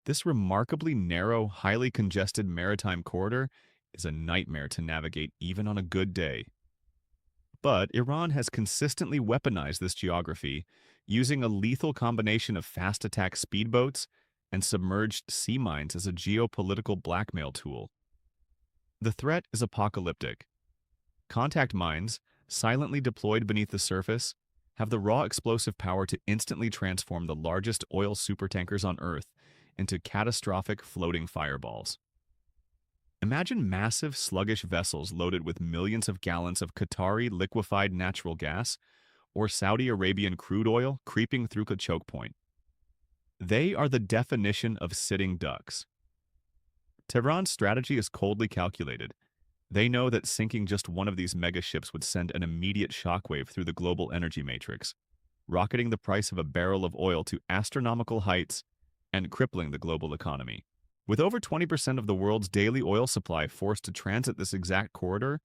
This remarkably narrow, highly congested maritime corridor is a nightmare to navigate even on a good day. But Iran has consistently weaponized this geography, using a lethal combination of fast attack speedboats and submerged sea mines as a geopolitical blackmail tool. The threat is apocalyptic. Contact mines, silently deployed beneath the surface, have the raw explosive power to instantly transform the largest oil supertankers on Earth into catastrophic floating fireballs. Imagine massive, sluggish vessels loaded with millions of gallons of Qatari liquefied natural gas or Saudi Arabian crude oil creeping through a choke point. They are the definition of sitting ducks. Tehran's strategy is coldly calculated. They know that sinking just one of these megaships would send an immediate shockwave through the global energy matrix, rocketing the price of a barrel of oil to astronomical heights and crippling the global economy. With over 20% of the world's daily oil supply forced to transit this exact corridor,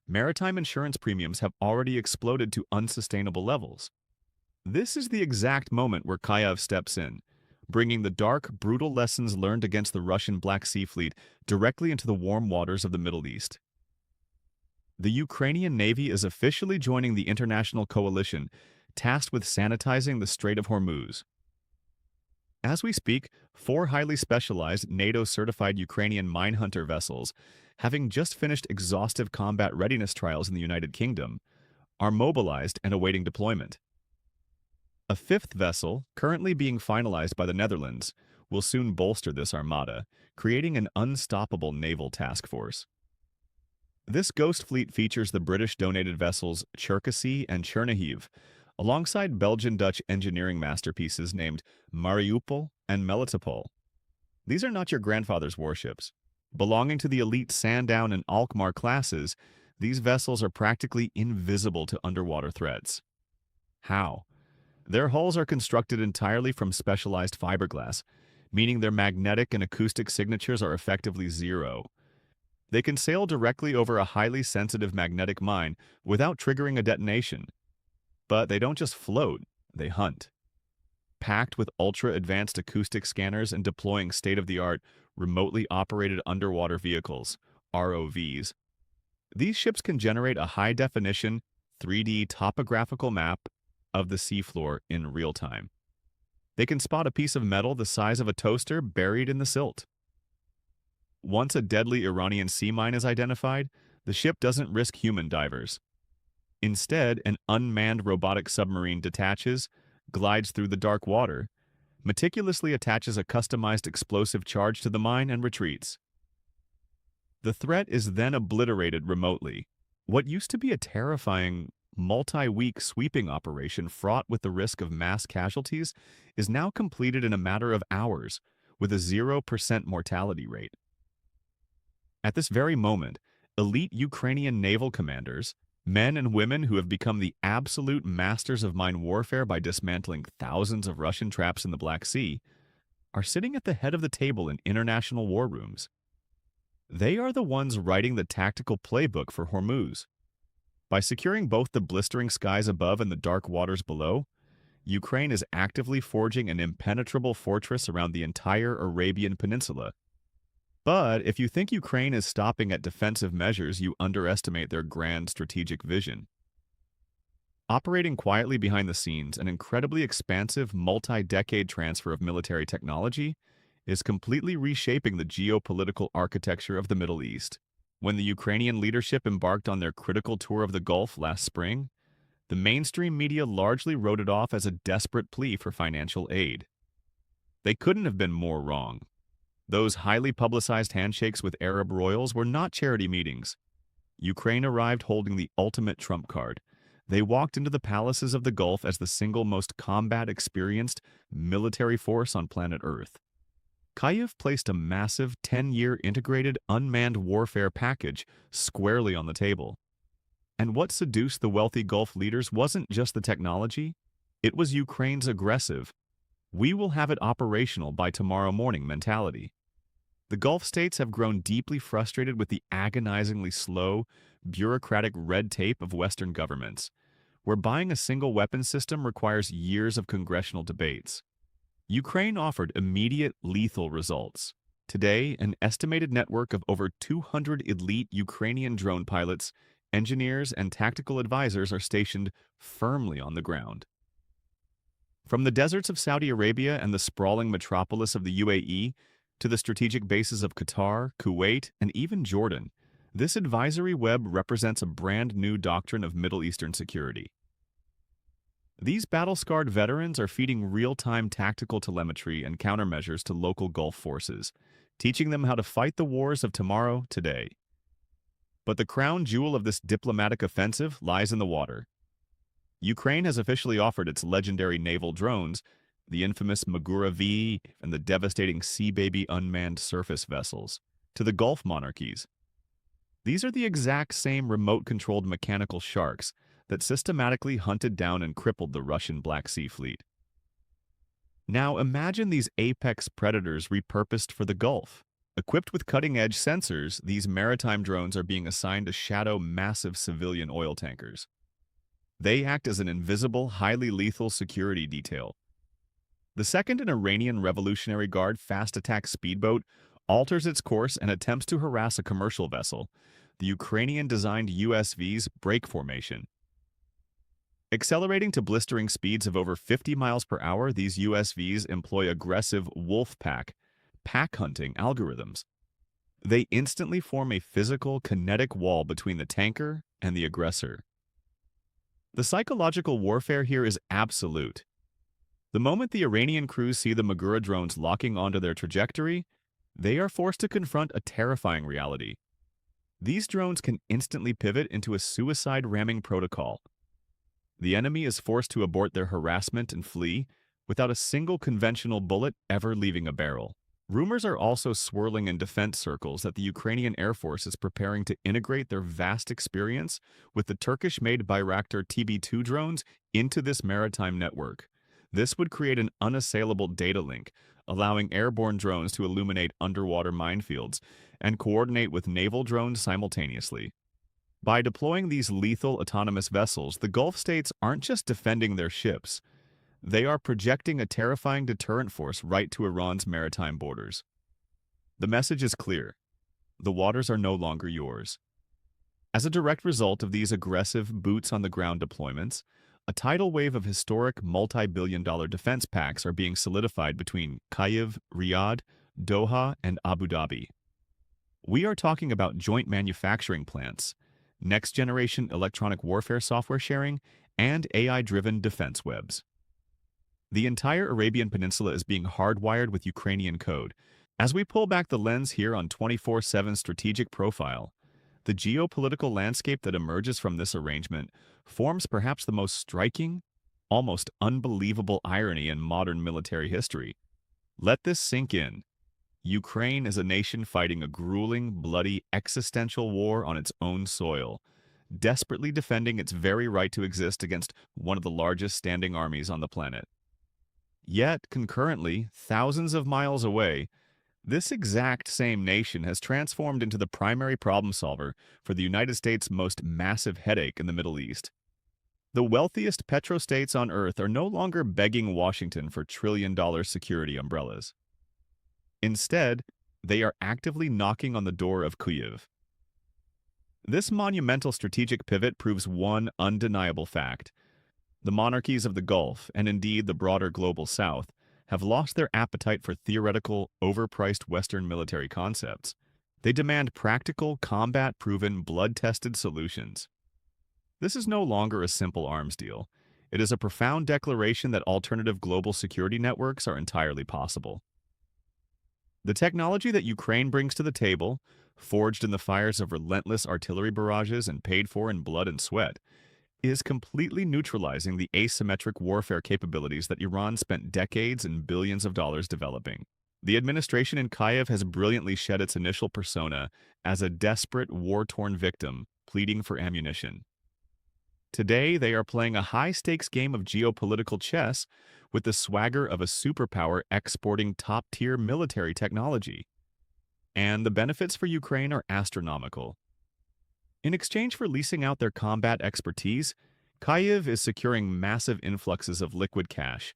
maritime insurance premiums have already exploded to unsustainable levels. This is the exact moment where Kyiv steps in, bringing the dark, brutal lessons learned against the Russian Black Sea Fleet directly into the warm waters of the Middle East. The Ukrainian Navy is officially joining the international coalition tasked with sanitizing the Strait of Hormuz. As we speak, 4 highly specialized NATO-certified Ukrainian minehunter vessels, having just finished exhaustive combat readiness trials in the United Kingdom, are mobilized and awaiting deployment. A 5th vessel, currently being finalized by the Netherlands, will soon bolster this armada, creating an unstoppable naval task force. This ghost fleet features the British-donated vessels Cherkasy and Chernihiv, alongside Belgian-Dutch engineering masterpieces named Mariupol and Melitopol. These are not your grandfather's warships. Belonging to the elite Sandown and Alkmaar classes, these vessels are practically invisible to underwater threats. How? Their hulls are constructed entirely from specialized fiberglass, meaning their magnetic and acoustic signatures are effectively zero. They can sail directly over a highly sensitive magnetic mine without triggering a detonation. But they don't just float, they hunt. Packed with ultra-advanced acoustic scanners and deploying state-of-the-art remotely operated underwater vehicles, ROVs, these ships can generate a high-definition 3D topographical map of the seafloor in real time. They can spot a piece of metal the size of a toaster buried in the silt. Once a deadly Iranian sea mine is identified, the ship doesn't risk human divers. Instead, an unmanned robotic submarine detaches, glides through the dark water, meticulously attaches a customized explosive charge to the mine, and retreats. The threat is then obliterated remotely. What used to be a terrifying, multi-week sweeping operation fraught with the risk of mass casualties is now completed in a matter of hours, with a 0% mortality rate. At this very moment, elite Ukrainian naval commanders, men and women who have become the absolute masters of mine warfare by dismantling thousands of Russian traps in the Black Sea, are sitting at the head of the table in international war rooms. They are the ones writing the tactical playbook for Hormuz. By securing both the blistering skies above and the dark waters below, Ukraine is actively forging an impenetrable fortress around the entire Arabian Peninsula. But if you think Ukraine is stopping at defensive measures, you underestimate their grand strategic vision. Operating quietly behind the scenes, an incredibly expansive, multi-decade transfer of military technology is completely reshaping the geopolitical architecture of the Middle East. When the Ukrainian leadership embarked on their critical tour of the Gulf last spring, the mainstream media largely wrote it off as a desperate plea for financial aid. They couldn't have been more wrong. Those highly publicized handshakes with Arab royals were not charity meetings. Ukraine arrived holding the ultimate trump card. They walked into the palaces of the Gulf as the single most combat-experienced military force on planet Earth. Kyiv placed a massive 10-year integrated unmanned warfare package squarely on the table. And what seduced the wealthy Gulf leaders wasn't just the technology, it was Ukraine's aggressive, "we will have it operational by tomorrow morning" mentality. The Gulf states have grown deeply frustrated with the agonizingly slow, bureaucratic red tape of Western governments, where buying a single weapon system requires years of congressional debates. Ukraine offered immediate lethal results. Today, an estimated network of over 200 elite Ukrainian drone pilots, engineers, and tactical advisors are stationed firmly on the ground. From the deserts of Saudi Arabia and the sprawling metropolis of the UAE to the strategic bases of Qatar, Kuwait, and even Jordan, this advisory web represents a brand new doctrine of Middle Eastern security. These battle-scarred veterans are feeding real-time tactical telemetry and countermeasures to local Gulf forces, teaching them how to fight the wars of tomorrow today. But the crown jewel of this diplomatic offensive lies in the water. Ukraine has officially offered its legendary naval drones, the infamous Magura V and the devastating Sea Baby unmanned surface vessels, to the Gulf monarchies. These are the exact same remote-controlled mechanical sharks that systematically hunted down and crippled the Russian Black Sea Fleet. Now imagine these apex predators repurposed for the Gulf. Equipped with cutting-edge sensors, these maritime drones are being assigned to shadow massive civilian oil tankers. They act as an invisible, highly lethal security detail. The second an Iranian Revolutionary Guard fast-attack speedboat alters its course and attempts to harass a commercial vessel, the Ukrainian-designed USVs break formation. Accelerating to blistering speeds of over 50 miles per hour, these USVs employ aggressive wolf pack hunting algorithms. They instantly form a physical, kinetic wall between the tanker and the aggressor. The psychological warfare here is absolute. The moment the Iranian crews see the Magura drones locking onto their trajectory, they are forced to confront a terrifying reality. These drones can instantly pivot into a suicide ramming protocol. The enemy is forced to abort their harassment and flee without a single conventional bullet ever leaving a barrel. Rumors are also swirling in defense circles that the Ukrainian Air Force is preparing to integrate their vast experience with the Turkish-made Bayraktar TB2 drones into this maritime network. This would create an unassailable data link, allowing airborne drones to illuminate underwater minefields and coordinate with naval drones simultaneously. By deploying these lethal autonomous vessels, the Gulf states aren't just defending their ships. They are projecting a terrifying deterrent force right to Iran's maritime borders. The message is clear. The waters are no longer yours. As a direct result of these aggressive boots-on-the-ground deployments, a tidal wave of historic multi-billion-dollar defense pacts are being solidified between Kyiv, Riyadh, Doha, and Abu Dhabi. We are talking about joint manufacturing plants, next-generation electronic warfare software sharing, and AI-driven defense webs. The entire Arabian Peninsula is being hardwired with Ukrainian code. As we pull back the lens here on 24/7 Strategic Profile, the geopolitical landscape that emerges from this arrangement forms perhaps the most striking, almost unbelievable irony in modern military history. Let this sink in. Ukraine is a nation fighting a grueling, bloody, existential war on its own soil, desperately defending its very right to exist against one of the largest standing armies on the planet. Yet, concurrently, thousands of miles away, this exact same nation has transformed into the primary problem solver for the United States' most massive headache in the Middle East. The wealthiest petrostates on Earth are no longer begging Washington for trillion-dollar security umbrellas. Instead, they are actively knocking on the door of Kyiv. This monumental strategic pivot proves one undeniable fact. The monarchies of the Gulf, and indeed the broader global South, have lost their appetite for theoretical, overpriced Western military concepts. They demand practical, combat-proven, blood-tested solutions. This is no longer a simple arms deal. It is a profound declaration that alternative global security networks are entirely possible. The technology that Ukraine brings to the table, forged in the fires of relentless artillery barrages and paid for in blood and sweat, is completely neutralizing the asymmetric warfare capabilities that Iran spent decades and billions of dollars developing. The administration in Kyiv has brilliantly shed its initial persona as a desperate, war-torn victim pleading for ammunition. Today, they are playing a high-stakes game of geopolitical chess with the swagger of a superpower exporting top-tier military technology. And the benefits for Ukraine are astronomical. In exchange for leasing out their combat expertise, Kyiv is securing massive influxes of liquid cash,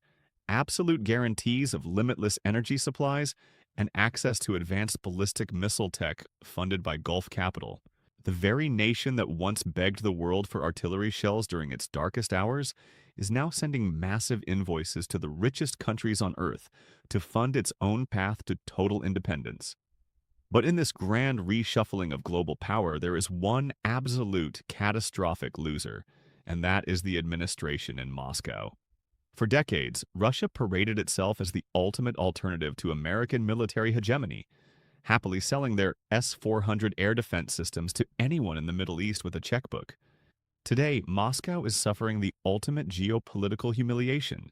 absolute guarantees of limitless energy supplies and access to advanced ballistic missile tech funded by Gulf capital. The very nation that once begged the world for artillery shells during its darkest hours is now sending massive invoices to the richest countries on Earth to fund its own path to total independence. But in this grand reshuffling of global power, there is one absolute catastrophic loser, and that is the administration in Moscow. For decades, Russia paraded itself as the ultimate alternative to American military hegemony, happily selling their S-400 air defense systems to anyone in the Middle East with a checkbook. Today, Moscow is suffering the ultimate geopolitical humiliation.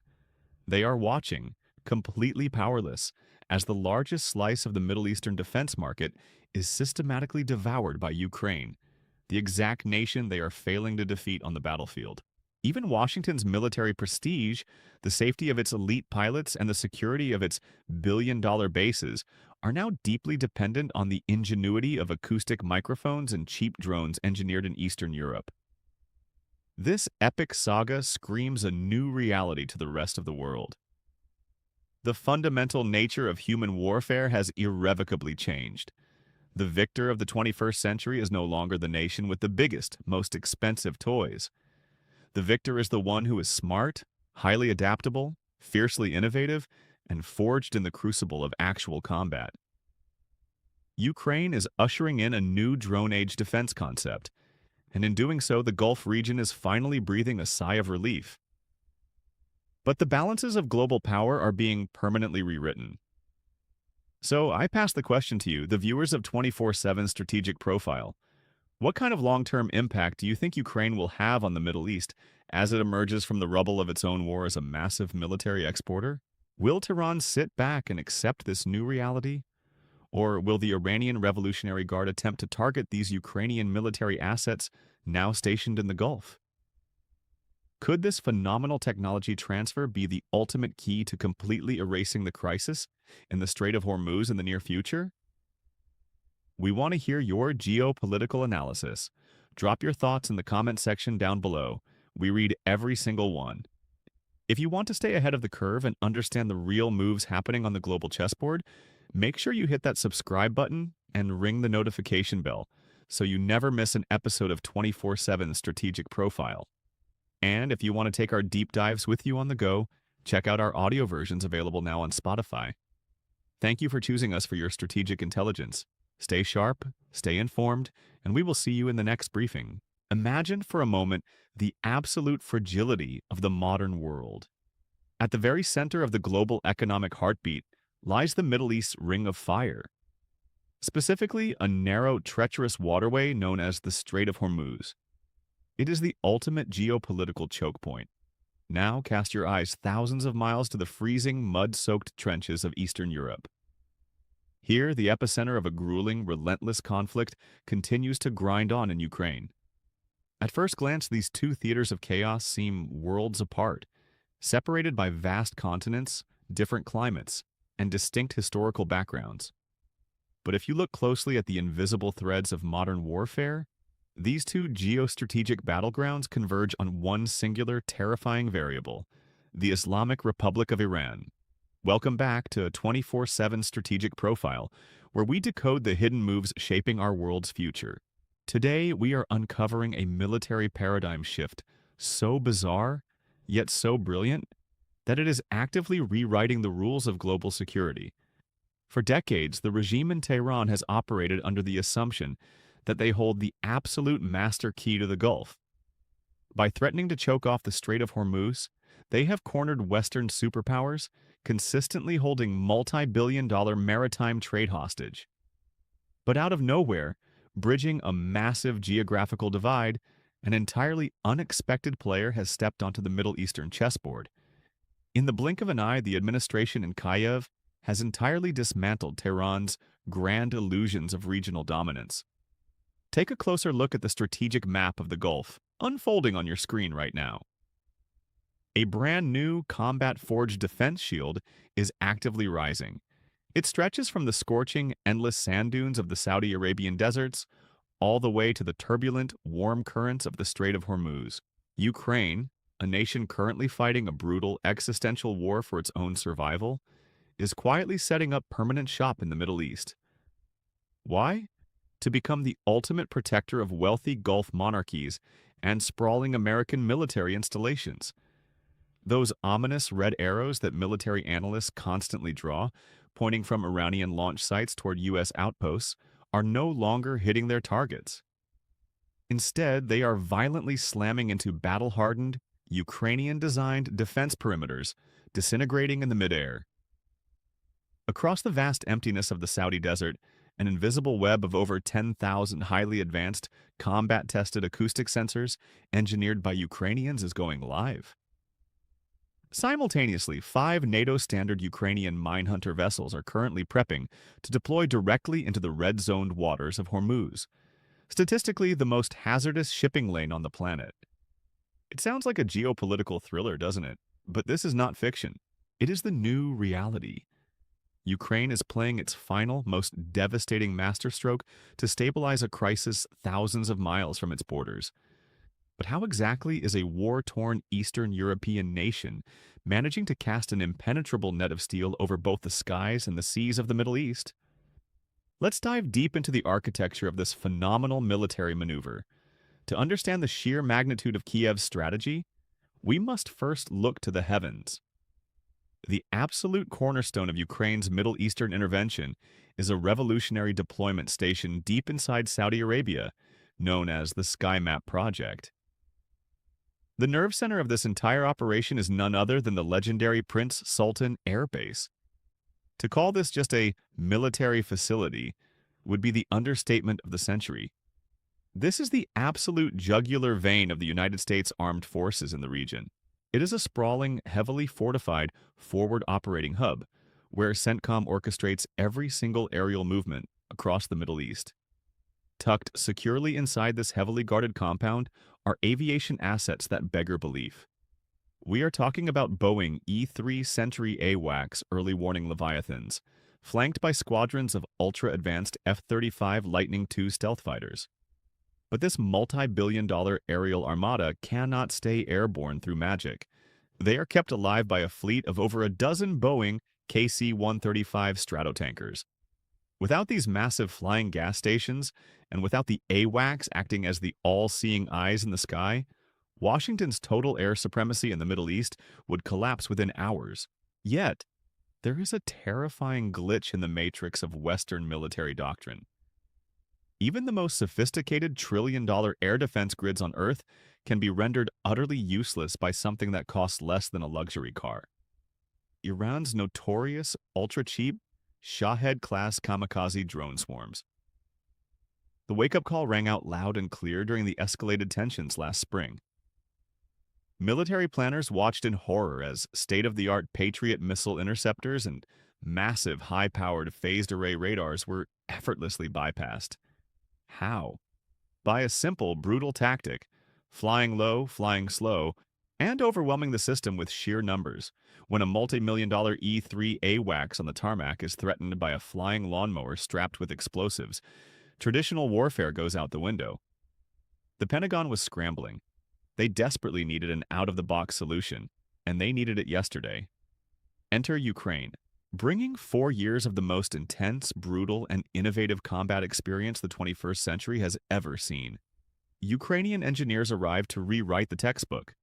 They are watching, completely powerless, as the largest slice of the Middle Eastern defense market is systematically devoured by Ukraine, the exact nation they are failing to defeat on the battlefield. Even Washington's military prestige, the safety of its elite pilots, and the security of its billion-dollar bases are now deeply dependent on the ingenuity of acoustic microphones and cheap drones engineered in Eastern Europe. This epic saga screams a new reality to the rest of the world. The fundamental nature of human warfare has irrevocably changed. The victor of the 21st century is no longer the nation with the biggest, most expensive toys. The victor is the one who is smart, highly adaptable, fiercely innovative, and forged in the crucible of actual combat. Ukraine is ushering in a new drone-age defense concept, and in doing so, the Gulf region is finally breathing a sigh of relief. But the balances of global power are being permanently rewritten. So I pass the question to you, the viewers of 24/7 Strategic Profile. What kind of long-term impact do you think Ukraine will have on the Middle East as it emerges from the rubble of its own war as a massive military exporter? Will Tehran sit back and accept this new reality? Or will the Iranian Revolutionary Guard attempt to target these Ukrainian military assets now stationed in the Gulf? Could this phenomenal technology transfer be the ultimate key to completely erasing the crisis in the Strait of Hormuz in the near future? We want to hear your geopolitical analysis. Drop your thoughts in the comment section down below. We read every single one. If you want to stay ahead of the curve and understand the real moves happening on the global chessboard, make sure you hit that subscribe button and ring the notification bell so you never miss an episode of 24/7 Strategic Profile. And if you want to take our deep dives with you on the go, check out our audio versions available now on Spotify. Thank you for choosing us for your strategic intelligence. Stay sharp, stay informed, and we will see you in the next briefing. Imagine for a moment the absolute fragility of the modern world. At the very center of the global economic heartbeat lies the Middle East's Ring of Fire. Specifically, a narrow, treacherous waterway known as the Strait of Hormuz. It is the ultimate geopolitical choke point. Now cast your eyes thousands of miles to the freezing, mud-soaked trenches of Eastern Europe. Here, the epicenter of a grueling, relentless conflict continues to grind on in Ukraine. At first glance, these two theaters of chaos seem worlds apart, separated by vast continents, different climates, and distinct historical backgrounds. But if you look closely at the invisible threads of modern warfare, these two geostrategic battlegrounds converge on one singular, terrifying variable: the Islamic Republic of Iran. Welcome back to a 24/7 Strategic Profile, where we decode the hidden moves shaping our world's future. Today, we are uncovering a military paradigm shift so bizarre, yet so brilliant, that it is actively rewriting the rules of global security. For decades, the regime in Tehran has operated under the assumption that they hold the absolute master key to the Gulf. By threatening to choke off the Strait of Hormuz, they have cornered Western superpowers, consistently holding multi-billion-dollar maritime trade hostage. But out of nowhere, bridging a massive geographical divide, an entirely unexpected player has stepped onto the Middle Eastern chessboard. In the blink of an eye, the administration in Kyiv has entirely dismantled Tehran's grand illusions of regional dominance. Take a closer look at the strategic map of the Gulf, unfolding on your screen right now. A brand new combat-forged defense shield is actively rising. It stretches from the scorching, endless sand dunes of the Saudi Arabian deserts all the way to the turbulent, warm currents of the Strait of Hormuz. Ukraine, a nation currently fighting a brutal existential war for its own survival, is quietly setting up permanent shop in the Middle East. Why? To become the ultimate protector of wealthy Gulf monarchies and sprawling American military installations. Those ominous red arrows that military analysts constantly draw, pointing from Iranian launch sites toward U.S. outposts, are no longer hitting their targets. Instead, they are violently slamming into battle-hardened, Ukrainian-designed defense perimeters, disintegrating in the midair. Across the vast emptiness of the Saudi desert, an invisible web of over 10,000 highly advanced, combat-tested acoustic sensors engineered by Ukrainians is going live. Simultaneously, 5 NATO-standard Ukrainian minehunter vessels are currently prepping to deploy directly into the red-zoned waters of Hormuz, statistically the most hazardous shipping lane on the planet. It sounds like a geopolitical thriller, doesn't it? But this is not fiction. It is the new reality. Ukraine is playing its final, most devastating masterstroke to stabilize a crisis thousands of miles from its borders. But how exactly is a war-torn Eastern European nation managing to cast an impenetrable net of steel over both the skies and the seas of the Middle East? Let's dive deep into the architecture of this phenomenal military maneuver. To understand the sheer magnitude of Kyiv's strategy, we must first look to the heavens. The absolute cornerstone of Ukraine's Middle Eastern intervention is a revolutionary deployment station deep inside Saudi Arabia, known as the Skymap project. The nerve center of this entire operation is none other than the legendary Prince Sultan Air Base. To call this just a military facility would be the understatement of the century. This is the absolute jugular vein of the United States Armed Forces in the region. It is a sprawling, heavily fortified, forward operating hub, where CENTCOM orchestrates every single aerial movement across the Middle East. Tucked securely inside this heavily guarded compound are aviation assets that beggar belief. We are talking about Boeing E-3 Century AWACS early warning Leviathans, flanked by squadrons of ultra-advanced F-35 Lightning II stealth fighters. But this multi-billion-dollar aerial armada cannot stay airborne through magic. They are kept alive by a fleet of over a dozen Boeing KC-135 Stratotankers. Without these massive flying gas stations, and without the AWACS acting as the all-seeing eyes in the sky, Washington's total air supremacy in the Middle East would collapse within hours. Yet, there is a terrifying glitch in the matrix of Western military doctrine. Even the most sophisticated trillion-dollar air defense grids on Earth can be rendered utterly useless by something that costs less than a luxury car. Iran's notorious, ultra-cheap, Shahed-class kamikaze drone swarms. The wake-up call rang out loud and clear during the escalated tensions last spring. Military planners watched in horror as state-of-the-art Patriot missile interceptors and massive high-powered phased-array radars were effortlessly bypassed. How? By a simple, brutal tactic, flying low, flying slow, and overwhelming the system with sheer numbers. When a multi-million-dollar E-3 AWACS on the tarmac is threatened by a flying lawnmower strapped with explosives, traditional warfare goes out the window. The Pentagon was scrambling. They desperately needed an out-of-the-box solution, and they needed it yesterday. Enter Ukraine. Bringing 4 years of the most intense, brutal, and innovative combat experience the 21st century has ever seen. Ukrainian engineers arrived to rewrite the textbook.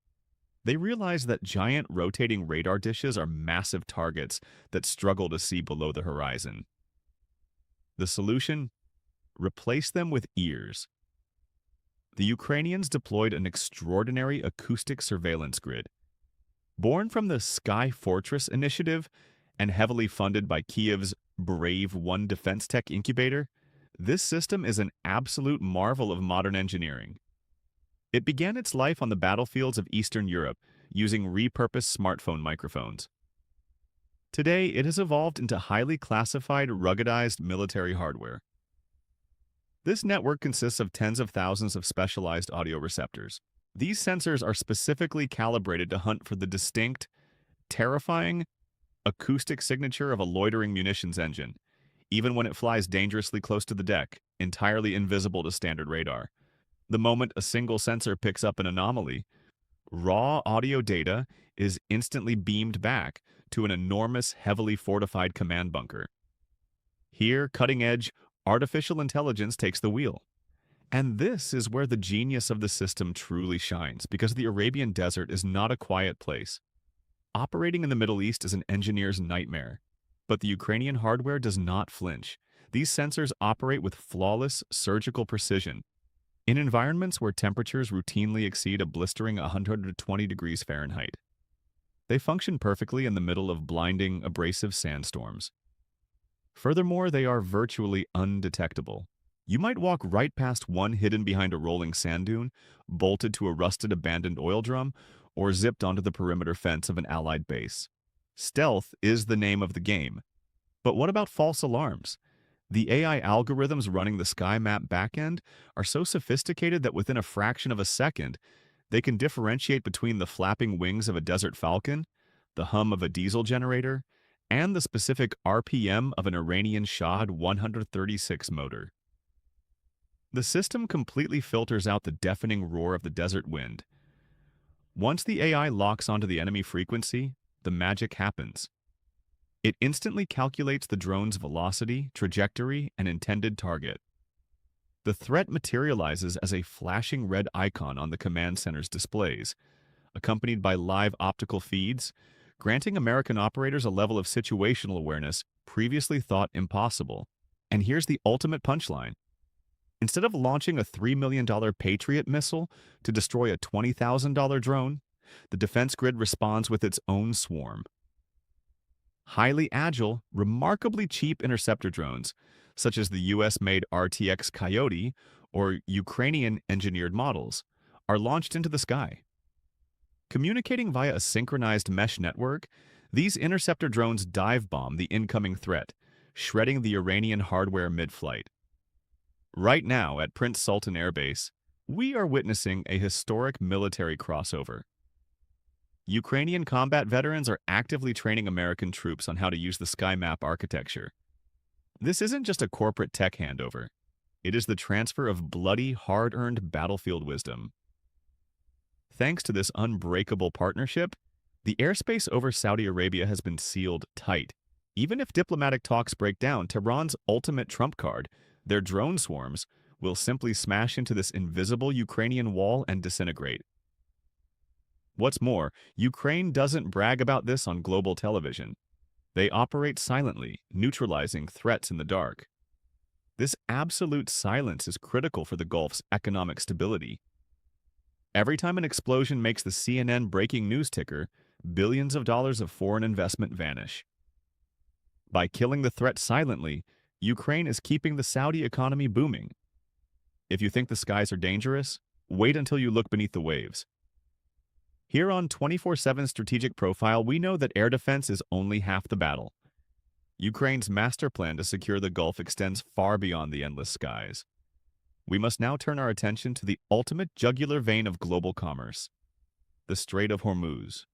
They realized that giant rotating radar dishes are massive targets that struggle to see below the horizon. The solution? Replace them with ears. The Ukrainians deployed an extraordinary acoustic surveillance grid. Born from the Sky Fortress initiative, and heavily funded by Kyiv's Brave One Defense Tech Incubator, this system is an absolute marvel of modern engineering. It began its life on the battlefields of Eastern Europe using repurposed smartphone microphones. Today, it has evolved into highly classified, ruggedized military hardware. This network consists of tens of thousands of specialized audio receptors. These sensors are specifically calibrated to hunt for the distinct, terrifying, acoustic signature of a loitering munitions engine, even when it flies dangerously close to the deck, entirely invisible to standard radar. The moment a single sensor picks up an anomaly, Raw audio data is instantly beamed back to an enormous, heavily fortified command bunker. Here, cutting-edge artificial intelligence takes the wheel. And this is where the genius of the system truly shines, because the Arabian Desert is not a quiet place. Operating in the Middle East is an engineer's nightmare. But the Ukrainian hardware does not flinch. These sensors operate with flawless, surgical precision. In environments where temperatures routinely exceed a blistering 120 degrees Fahrenheit, they function perfectly in the middle of blinding, abrasive sandstorms. Furthermore, they are virtually undetectable. You might walk right past one hidden behind a rolling sand dune, bolted to a rusted abandoned oil drum, or zipped onto the perimeter fence of an allied base. Stealth is the name of the game. But what about false alarms? The AI algorithms running the Skymap backend are so sophisticated that within a fraction of a second, they can differentiate between the flapping wings of a desert falcon, the hum of a diesel generator, and the specific RPM of an Iranian Shahed 136 motor. The system completely filters out the deafening roar of the desert wind. Once the AI locks onto the enemy frequency, the magic happens. It instantly calculates the drone's velocity, trajectory, and intended target. The threat materializes as a flashing red icon on the command center's displays, accompanied by live optical feeds, granting American operators a level of situational awareness previously thought impossible. And here's the ultimate punchline. Instead of launching a $3 million Patriot missile to destroy a $20,000 drone, the defense grid responds with its own swarm. Highly agile, remarkably cheap interceptor drones, such as the US-made RTX Coyote or Ukrainian-engineered models, are launched into the sky. Communicating via a synchronized mesh network, these interceptor drones dive-bomb the incoming threat, shredding the Iranian hardware mid-flight. Right now, at Prince Sultan Air Base, we are witnessing a historic military crossover. Ukrainian combat veterans are actively training American troops on how to use the Skymap architecture. This isn't just a corporate tech handover. It is the transfer of bloody, hard-earned battlefield wisdom. Thanks to this unbreakable partnership, the airspace over Saudi Arabia has been sealed tight. Even if diplomatic talks break down, Tehran's ultimate trump card, their drone swarms, will simply smash into this invisible Ukrainian wall and disintegrate. What's more, Ukraine doesn't brag about this on global television. They operate silently, neutralizing threats in the dark. This absolute silence is critical for the Gulf's economic stability. Every time an explosion makes the CNN breaking news ticker, billions of dollars of foreign investment vanish. By killing the threat silently, Ukraine is keeping the Saudi economy booming. If you think the skies are dangerous, wait until you look beneath the waves. Here on 24/7 Strategic Profile, we know that air defense is only half the battle. Ukraine's master plan to secure the Gulf extends far beyond the endless skies. We must now turn our attention to the ultimate jugular vein of global commerce, the Strait of Hormuz.